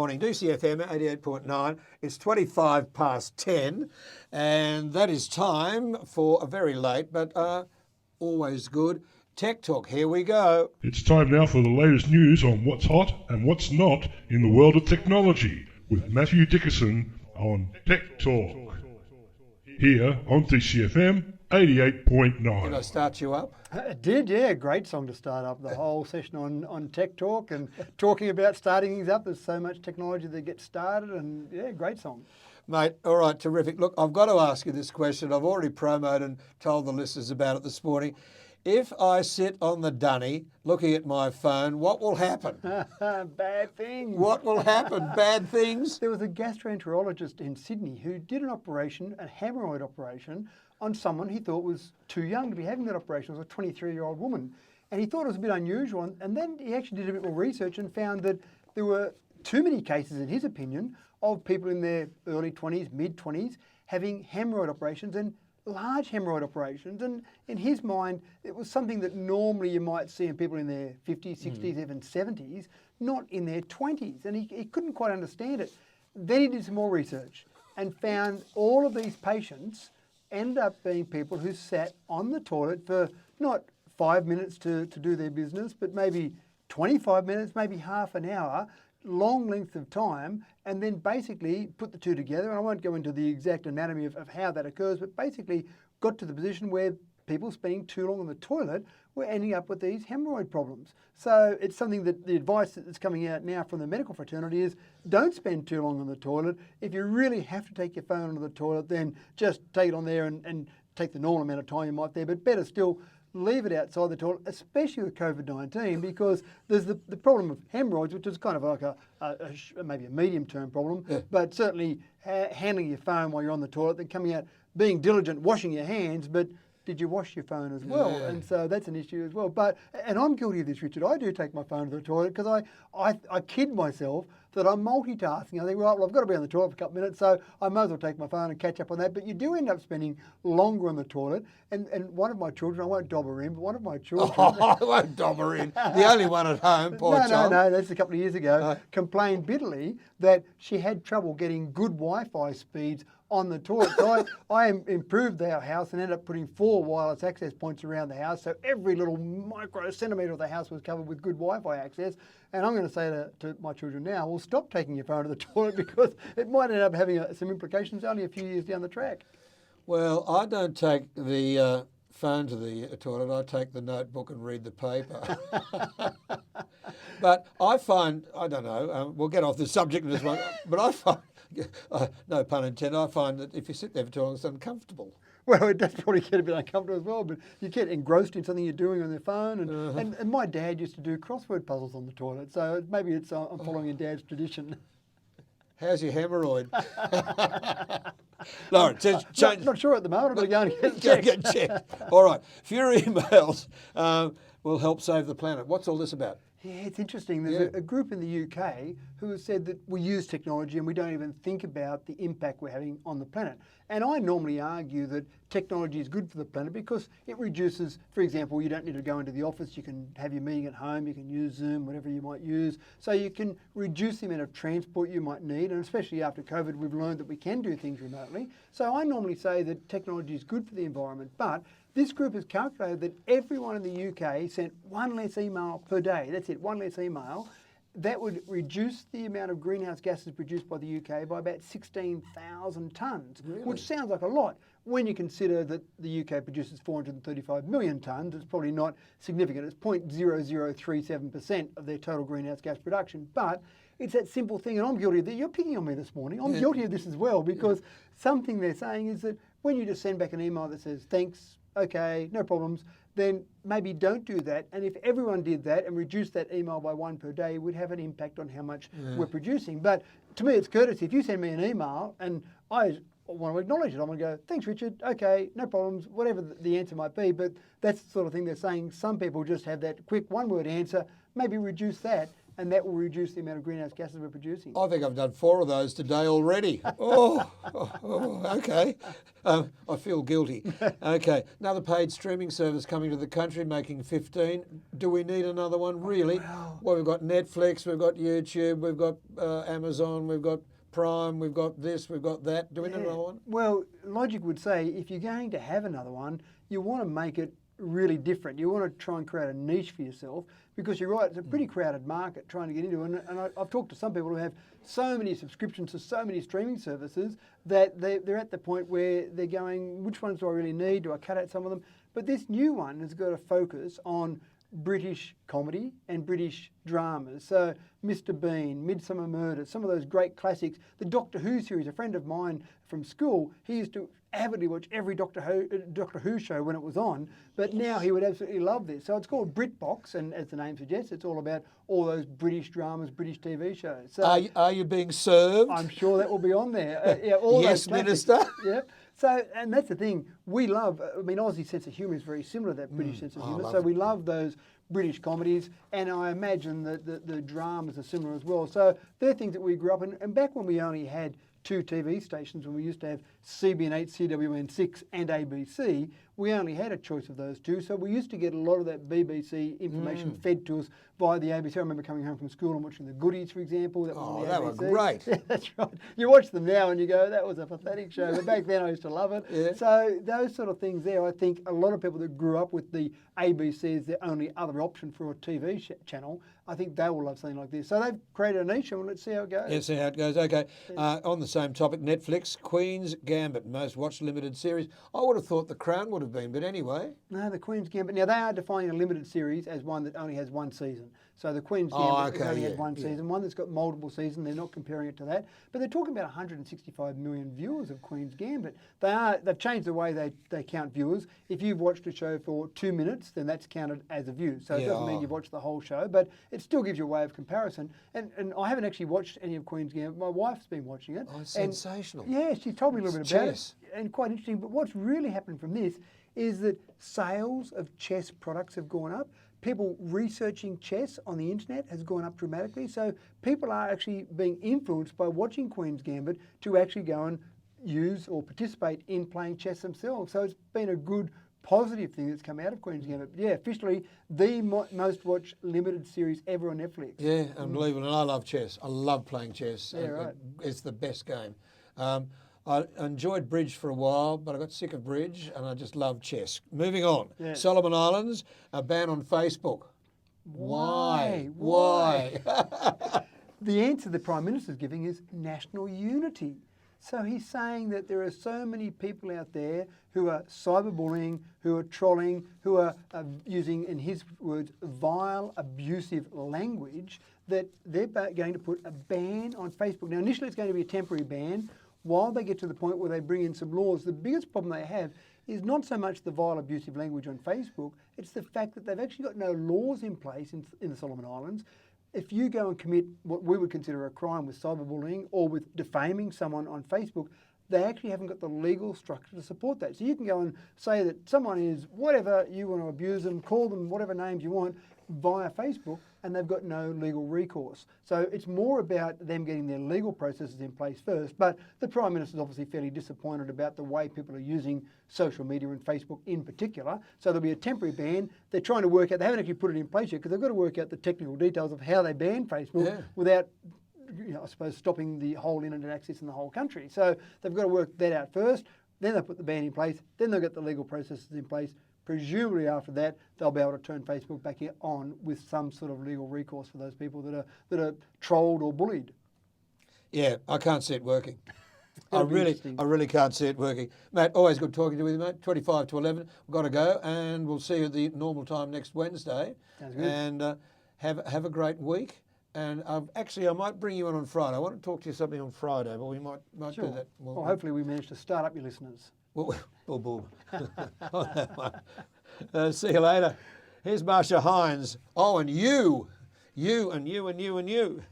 Morning, DCFM 88.9. It's 25 past 10, and that is time for a very late but always good Tech Talk. Here we go. It's time now for the latest news on what's hot and what's not in the world of technology with Matthew Dickerson on Tech Talk. Here on DCFM 88.9. Did I start you up? It did, yeah. Great song to start up the whole session on Tech Talk and talking about starting things up. There's so much technology that gets started and, yeah, great song. Mate, all right, terrific. Look, I've got to ask you this question. I've already promoted and told the listeners about it this morning. If I sit on the dunny looking at my phone, what will happen? Bad things. What will happen? Bad things? There was a gastroenterologist in Sydney who did an operation, a hemorrhoid operation, on someone he thought was too young to be having that operation. It was a 23-year-old woman. And he thought it was a bit unusual. And then he actually did a bit more research and found that there were too many cases, in his opinion, of people in their early 20s, mid-20s, having hemorrhoid operations and large hemorrhoid operations. And in his mind, it was something that normally you might see in people in their 50s, 60s, even 70s, not in their 20s. And he couldn't quite understand it. Then he did some more research and found all of these patients end up being people who sat on the toilet for not 5 minutes to do their business, but maybe 25 minutes, maybe half an hour, long length of time, and then basically put the two together. And I won't go into the exact anatomy of how that occurs, but basically got to the position where people spending too long on the toilet were ending up with these hemorrhoid problems. So it's something that the advice that's coming out now from the medical fraternity is don't spend too long on the toilet. If you really have to take your phone onto the toilet, then just take it on there and take the normal amount of time you might there. But better still, leave it outside the toilet, especially with COVID-19, because there's the problem of hemorrhoids, which is kind of like maybe a medium-term problem, but certainly handling your phone while you're on the toilet, then coming out, being diligent, washing your hands, but did you wash your phone as well? Yeah. And so that's an issue as well. And I'm guilty of this, Richard. I do take my phone to the toilet because I kid myself that I'm multitasking. I think, right, well, I've got to be on the toilet for a couple of minutes, so I might as well take my phone and catch up on that. But you do end up spending longer on the toilet. And one of my children, I won't dob her in, but one of my children... I won't dob her in. The only one at home, poor child. No, that's a couple of years ago, complained bitterly that she had trouble getting good Wi-Fi speeds on the toilet. So I improved our house and ended up putting 4 wireless access points around the house. So every little micro centimetre of the house was covered with good Wi-Fi access. And I'm going to say to my children now, well, stop taking your phone to the toilet because it might end up having some implications only a few years down the track. Well, I don't take the phone to the toilet. I take the notebook and read the paper. But I find, I don't know, we'll get off the subject in this one, but I find, no pun intended, I find that if you sit there for too long, it's uncomfortable. Well, it does probably get a bit uncomfortable as well, but you get engrossed in something you're doing on your phone. And my dad used to do crossword puzzles on the toilet, so maybe it's I'm following your dad's tradition. How's your hemorrhoid? Lauren, not sure at the moment, but going to get checked. All right, fewer emails will help save the planet. What's all this about? Yeah, it's interesting. There's a group in the UK who has said that we use technology and we don't even think about the impact we're having on the planet. And I normally argue that technology is good for the planet because it reduces, for example, you don't need to go into the office, you can have your meeting at home, you can use Zoom, whatever you might use. So you can reduce the amount of transport you might need, and especially after COVID, we've learned that we can do things remotely. So I normally say that technology is good for the environment, but this group has calculated that everyone in the UK sent 1 less email per day. That's it, 1 less email. That would reduce the amount of greenhouse gases produced by the UK by about 16,000 tonnes, which sounds like a lot. When you consider that the UK produces 435 million tonnes, it's probably not significant. It's 0.0037% of their total greenhouse gas production. But it's that simple thing, and I'm guilty of that. You're picking on me this morning. I'm guilty of this as well, because something they're saying is that when you just send back an email that says, thanks, okay, no problems, then maybe don't do that. And if everyone did that and reduced that email by 1 per day, it would have an impact on how much we're producing. But to me, it's courtesy. If you send me an email and I want to acknowledge it, I'm going to go, thanks, Richard, okay, no problems, whatever the answer might be. But that's the sort of thing they're saying. Some people just have that quick one-word answer, maybe reduce that, and that will reduce the amount of greenhouse gases we're producing. I think I've done 4 of those today already. Okay. I feel guilty. Okay. Another paid streaming service coming to the country, making 15. Do we need another one, really? Well, we've got Netflix, we've got YouTube, we've got Amazon, we've got Prime, we've got this, we've got that. Do we need another one? Well, logic would say if you're going to have another one, you want to make it really different. You want to try and create a niche for yourself because you're right, it's a pretty crowded market trying to get into it. And I've talked to some people who have so many subscriptions to so many streaming services that they're at the point where they're going, which ones do I really need? Do I cut out some of them? But this new one has got to focus on British comedy and British dramas. So Mr. Bean, Midsummer Murders, some of those great classics. The Doctor Who series, a friend of mine from school, he used to avidly watch every Doctor Who show when it was on, but now he would absolutely love this. So it's called BritBox, and as the name suggests, it's all about all those British dramas, British TV shows. So Are you being served? I'm sure that will be on there. All Yes, those classics. Minister. Yeah. So, and that's the thing, we love, Aussie's sense of humour is very similar to that British sense of humour, so we love those British comedies, and I imagine that the dramas are similar as well. So they're things that we grew up in, and back when we only had 2 TV stations, when we used to have CBN8, CWN6 and ABC, we only had a choice of those 2, so we used to get a lot of that BBC information fed to us via the ABC. I remember coming home from school and watching The Goodies, for example. That was on the that ABC. were great. Yeah, that's right. You watch them now and you go, that was a pathetic show, but back then I used to love it. Yeah. So those sort of things there, I think a lot of people that grew up with the ABC as their only other option for a TV channel, I think they will love something like this. So they've created a niche, and let's see how it goes. Yes, see how it goes. Okay. On the same topic, Netflix, Queen's Gambit, most watched limited series. I would have thought The Crown would have been, but anyway. No, the Queen's Gambit. Now, they are defining a limited series as one that only has 1 season. So the Queen's Gambit has only had 1 season. One that's got multiple seasons, they're not comparing it to that. But they're talking about 165 million viewers of Queen's Gambit. They've changed the way they count viewers. If you've watched a show for 2 minutes, then that's counted as a view. So it doesn't mean you've watched the whole show, but it still gives you a way of comparison. And I haven't actually watched any of Queen's Gambit. My wife's been watching it. Oh, it's sensational. Yeah, she told me a little It's bit about chess. it. And quite interesting. But what's really happened from this is that sales of chess products have gone up. People researching chess on the internet has gone up dramatically. So people are actually being influenced by watching Queen's Gambit to actually go and use or participate in playing chess themselves. So it's been a good positive thing that's come out of Queen's Gambit. Yeah, officially the most watched limited series ever on Netflix. Yeah, unbelievable. And I love chess. I love playing chess. Yeah, right. It's the best game. I enjoyed bridge for a while, but I got sick of bridge and I just love chess. Moving on. Yeah. Solomon Islands, a ban on Facebook. Why? The answer the Prime Minister's giving is national unity. So he's saying that there are so many people out there who are cyberbullying, who are trolling, who are using, in his words, vile, abusive language, that they're going to put a ban on Facebook. Now, initially it's going to be a temporary ban while they get to the point where they bring in some laws. The biggest problem they have is not so much the vile, abusive language on Facebook, it's the fact that they've actually got no laws in place in the Solomon Islands. If you go and commit what we would consider a crime with cyberbullying or with defaming someone on Facebook, they actually haven't got the legal structure to support that. So you can go and say that someone is whatever, you want to abuse them, call them whatever names you want via Facebook, and they've got no legal recourse. So it's more about them getting their legal processes in place first. But the Prime Minister is obviously fairly disappointed about the way people are using social media and Facebook in particular. So there'll be a temporary ban. They're trying to work out, they haven't actually put it in place yet because they've got to work out the technical details of how they ban Facebook without, I suppose, stopping the whole internet access in the whole country. So they've got to work that out first. Then they'll put the ban in place. Then they'll get the legal processes in place. Presumably after that, they'll be able to turn Facebook back on with some sort of legal recourse for those people that are trolled or bullied. Yeah, I can't see it working. I It'll be really interesting. can't see it working. Mate, always good talking to you, mate. 25 to 11. We've got to go, and we'll see you at the normal time next Wednesday. Sounds good. And have a great week. And actually, I might bring you in on Friday. I want to talk to you something on Friday, but we might Sure. do that. Well, hopefully we manage to start up your listeners. Boom. On that one. See you later. Here's Marsha Hines. Oh, and you. You and you and you and you.